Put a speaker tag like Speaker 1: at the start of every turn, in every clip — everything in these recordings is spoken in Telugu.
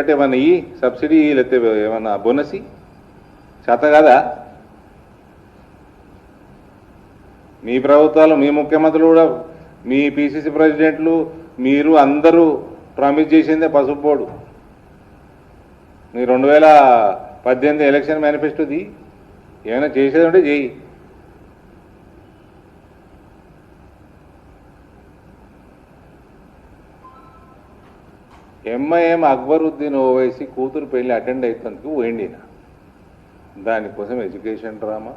Speaker 1: అంటే ఏమన్నా ఈ సబ్సిడీ లేకపోతే ఏమన్నా బోనస్ చేత కదా? మీ ప్రభుత్వాలు, మీ ముఖ్యమంత్రులు కూడా, మీ పిసిసి ప్రెసిడెంట్లు, మీరు అందరూ ప్రామిస్ చేసిందే పసుపు బోర్డు. మీ 2018 ఎలక్షన్ మేనిఫెస్టోది ఏమైనా చేసేది ఉంటే చేయి. ఎంఐఎం అక్బరుద్దీన్ ఓవైసీ కూతురు పెళ్లి అటెండ్ అవుతుందుకు పోయిండిన. దానికోసం ఎడ్యుకేషన్ డ్రామా,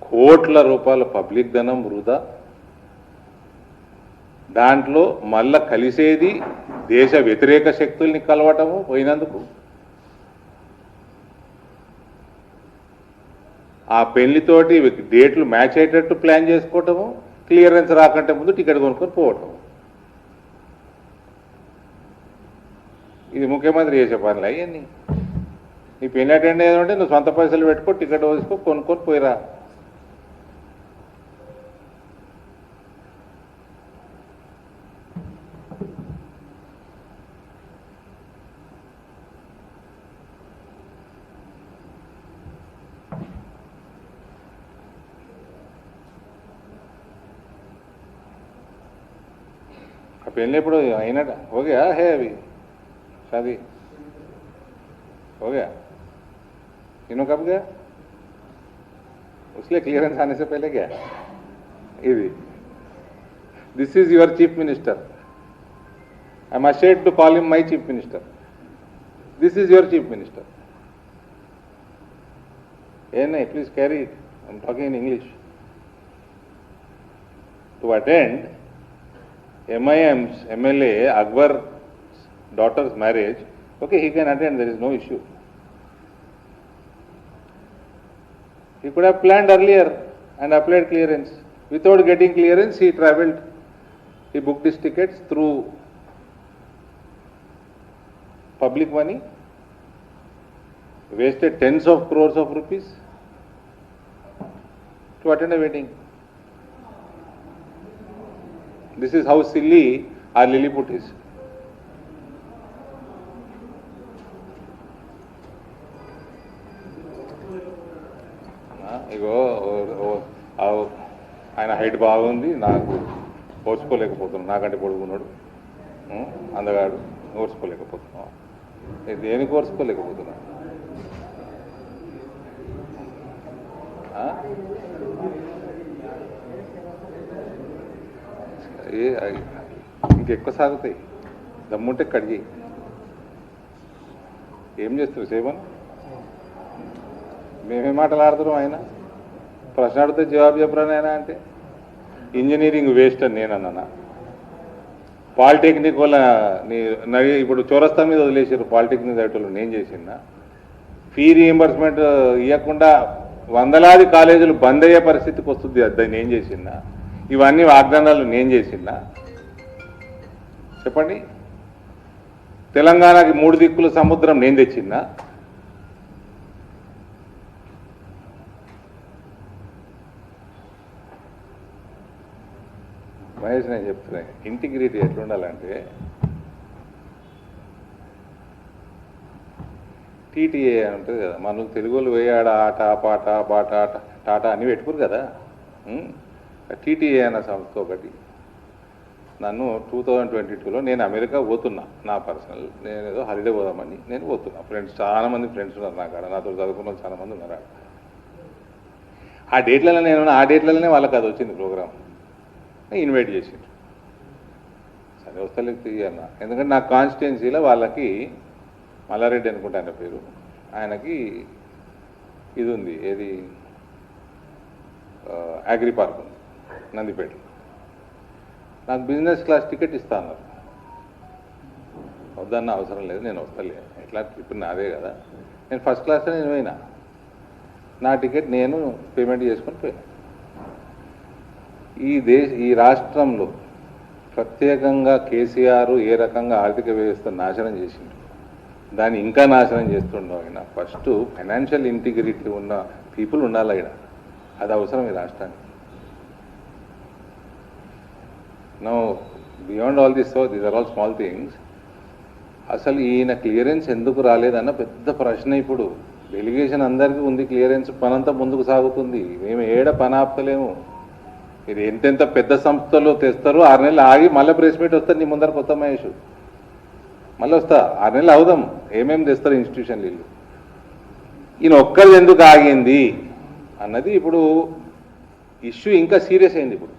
Speaker 1: కోట్ల రూపాయల పబ్లిక్ ధనం వృధా. దాంట్లో మళ్ళా కలిసేది దేశ వ్యతిరేక శక్తుల్ని కలవటము పోయినందుకు. ఆ పెళ్లితోటి డేట్లు మ్యాచ్ అయ్యేటట్టు ప్లాన్ చేసుకోవటము, క్లియరెన్స్ రాకంటే ముందు టికెట్ కొనుక్కొని పోవటం. ఇది ముఖ్యమంత్రి చేసే పనులు అవన్నీ. నీ పెళ్లి అటెండ్ అయ్యేదంటే నువ్వు సొంత పైసలు పెట్టుకో, టికెట్ వేసుకో, కొనుక్కొని పోయిరా. ఆ పెళ్ళి ఎప్పుడు అయినట? हो गया है अभी शादी? हो गया? तीनों कब गया? उसलिए क्लियरेंस आने से पहले गया? This is your chief minister. I am ashamed to call him my chief minister. This is your chief minister. Please carry it. I am talking in English. To attend MIM's MLA Akbar's daughter's marriage, okay, he can attend, there is no issue. He could have planned earlier and applied clearance. Without getting clearance, he travelled, he booked his tickets through public money, wasted tens of crores of rupees to attend a wedding. This is how silly our Lilliput is. ఇగో ఆయన హైట్ బాగుంది, నాకు ఓర్చుకోలేకపోతున్నాను. నాకంటే పొడుగున్నాడు, అందగాడు, ఓర్చుకోలేకపోతున్నావు. దేనికి ఓర్చుకోలేకపోతున్నా? ఇంకెక్కువ సాగుతాయి. దమ్ముంటే కడిగి ఏం చేస్తారు సేవను? మేమే మాట్లాడుతున్నాం. ఆయన ప్రశ్న అడిగితే జవాబు చెప్పరానైనా అంటే ఇంజనీరింగ్ వేస్ట్ అని నేను అన్నా. పాలిటెక్నిక్ వల్ల ఇప్పుడు చౌరస్తా మీద వదిలేసారు పాలిటెక్నిక్ చదివేటోళ్ళు. నేను చేసిన ఫీ రీఎంబర్స్మెంట్ ఇవ్వకుండా వందలాది కాలేజీలు బంద్ అయ్యే పరిస్థితికి వస్తుంది. అది నేను చేసిన. ఇవన్నీ వాగ్దానాలు నేను చేసిన. చెప్పండి. తెలంగాణకి 3 దిక్కుల సముద్రం నేను తెచ్చిన్నా. మహేష్, నేను చెప్తున్నా, ఇంటిగ్రిటీ ఎట్లుండాలంటే టీటీఏ అని ఉంటుంది కదా, మనం తెలుగులో వేయాడ ఆట పాట బాట టాటా అని పెట్టుకోరు కదా. టీటీఏ అన్న సంస్థ ఒకటి నన్ను 2022లో నేను అమెరికా పోతున్నా. నా పర్సనల్, నేను ఏదో హాలిడే పోదామని నేను పోతున్నా. ఫ్రెండ్స్, చాలామంది ఫ్రెండ్స్ ఉన్నారు నాకు ఆడ, నాతో చదువుకున్న చాలా మంది ఉన్నారు. ఆ డేట్లలోనే వాళ్ళకి అది వచ్చింది ప్రోగ్రామ్, ఇన్వైట్ చేసిండ్రు. సరే వస్తలేదు తీయన్న. ఎందుకంటే నా కాన్స్టిట్యున్సీలో వాళ్ళకి మల్లారెడ్డి అనుకుంటా ఆయన పేరు, ఆయనకి ఇది ఉంది, ఏది అగ్రి పార్క్ ఉంది నందిపేట. నాకు బిజినెస్ క్లాస్ టికెట్ ఇస్తా అన్నారు. వద్దన్న అవసరం లేదు, నేను వస్తలేదు, ఎట్లా ట్రిప్ నాదే కదా. నేను ఫస్ట్ క్లాస్లో నేను పోయినా. నా టికెట్ నేను పేమెంట్ చేసుకొని పోయినా. ఈ రాష్ట్రంలో ప్రత్యేకంగా కేసీఆర్ ఏ రకంగా ఆర్థిక వ్యవస్థ నాశనం చేసిండు, దాన్ని ఇంకా నాశనం చేస్తుండవు. ఆయన ఫస్ట్ ఫైనాన్షియల్ ఇంటిగ్రిటీ ఉన్న పీపుల్ ఉండాలి ఆయన. అది అవసరం ఈ రాష్ట్రానికి. Now, beyond all this, so these are all small things. అసలు ఈయన క్లియరెన్స్ ఎందుకు రాలేదన్న పెద్ద ప్రశ్న. ఇప్పుడు డెలిగేషన్ అందరికీ ఉంది క్లియరెన్స్, పనంతా ముందుకు సాగుతుంది, మేము ఏడ పని ఆపుతలేము. ఇది ఎంతెంత పెద్ద సంస్థలు తెస్తారు, 6 నెలలు ఆగి మళ్ళీ ప్రెస్ మీట్ వస్తారు నీ ముందర కొత్త మహేష్, మళ్ళీ వస్తా 6 నెలలు అవుదాం, ఏమేమి తెస్తారు ఇన్స్టిట్యూషన్లు వీళ్ళు. ఈయన ఒక్కరిది ఎందుకు ఆగింది అన్నది ఇప్పుడు ఇష్యూ ఇంకా సీరియస్ అయింది. ఇప్పుడు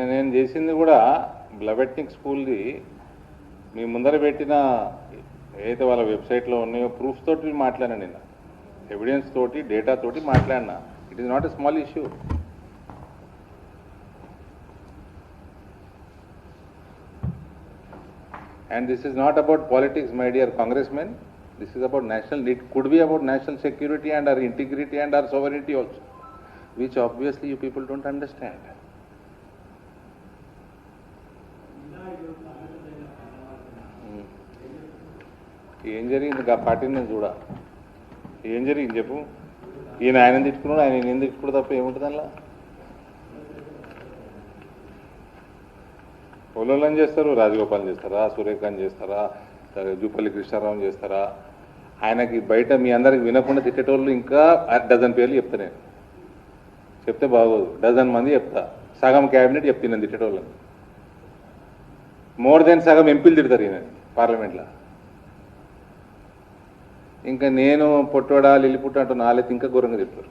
Speaker 1: నేను చేసింది కూడా బ్లబెట్నిక్ స్కూల్ది మీ ముందర పెట్టిన ఏదైతే వాళ్ళ వెబ్సైట్లో ఉన్నాయో ప్రూఫ్స్ తోటి మాట్లాడినా, నిన్న ఎవిడెన్స్ తోటి డేటా తోటి మాట్లాడినా. It is not a small issue. And this is not about politics my dear congressmen, this is about national, it could be about national security and our integrity and our sovereignty also, which obviously you people don't understand. ఏం జరిగింది ఆ పార్టీని నేను చూడ, ఏం జరిగింది చెప్పు. ఈయన ఆయన తిట్టుకున్నాడు, ఆయన నేను తిట్టుకుడు తప్ప ఏముంటుంది అందులో? ఒళ్ళని చేస్తారు, రాజగోపాల్ చేస్తారా, సూర్యకాంత్ చేస్తారా, జూపల్లి కృష్ణారావు చేస్తారా? ఆయనకి బయట మీ అందరికి వినకుండా తిట్టేటోళ్ళు ఇంకా 12 పేర్లు చెప్తా. నేను చెప్తే బాగోదు, 12 మంది చెప్తా. సగం క్యాబినెట్ చెప్తున్నాను తిట్టేటోళ్ళని. మోర్ దెన్ సగం ఎంపీలు తిడతారు ఈయన పార్లమెంట్లో. ఇంకా నేను పొట్టోడా లిల్లిపుట్ట అంటూ నాలెత్తి ఇంకా ఘోరంగా చెప్తారు.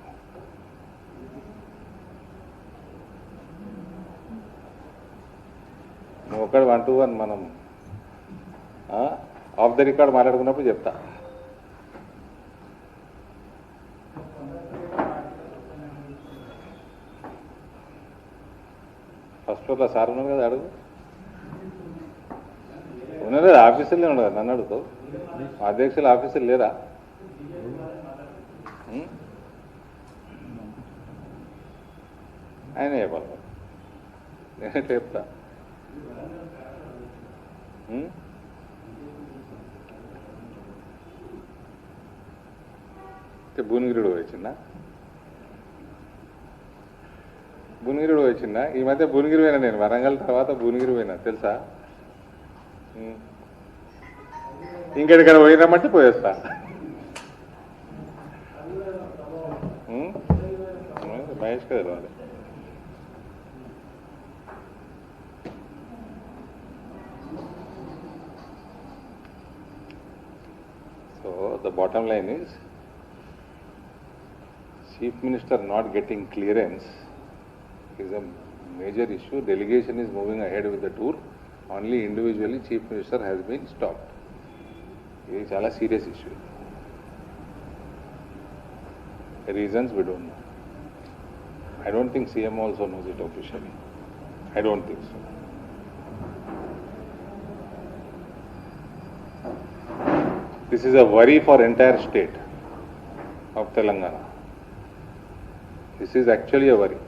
Speaker 1: నువ్వు ఒకటి 1 to 1 మనం ఆఫ్ ద రికార్డ్ మాట్లాడుకున్నప్పుడు చెప్తా. ఫస్ట్ ఫ్లోర్లో సార్ ఉన్నారు కదా, అడుగు. ఉన్నారు కదా, ఆఫీసర్లే ఉండదు, నన్ను అడుగుతావు. అధ్యక్షులు ఆఫీసర్లు లేరా? ఆయన చెప్పాలి, నేనే చెప్తా. భువనగిరిడు వచ్చిందా? భువనగిరిడు వచ్చిందా? ఈ మధ్య భువనగిరి పోయినా నేను, వరంగల్ తర్వాత భువనగిరి పోయినా తెలుసా? ఇంకెక్కడికైనా పోయినామంటే పోయేస్తా. మహేష్ కదా వాళ్ళు. So the bottom line is Chief Minister not getting clearance is a major issue. Delegation is moving ahead with the tour. Only individually Chief Minister has been stopped. ఇది చాలా serious issue. Reasons we don't know. I don't think CM also knows it officially. I don't think so. This is a worry for entire state of Telangana. This is actually a worry.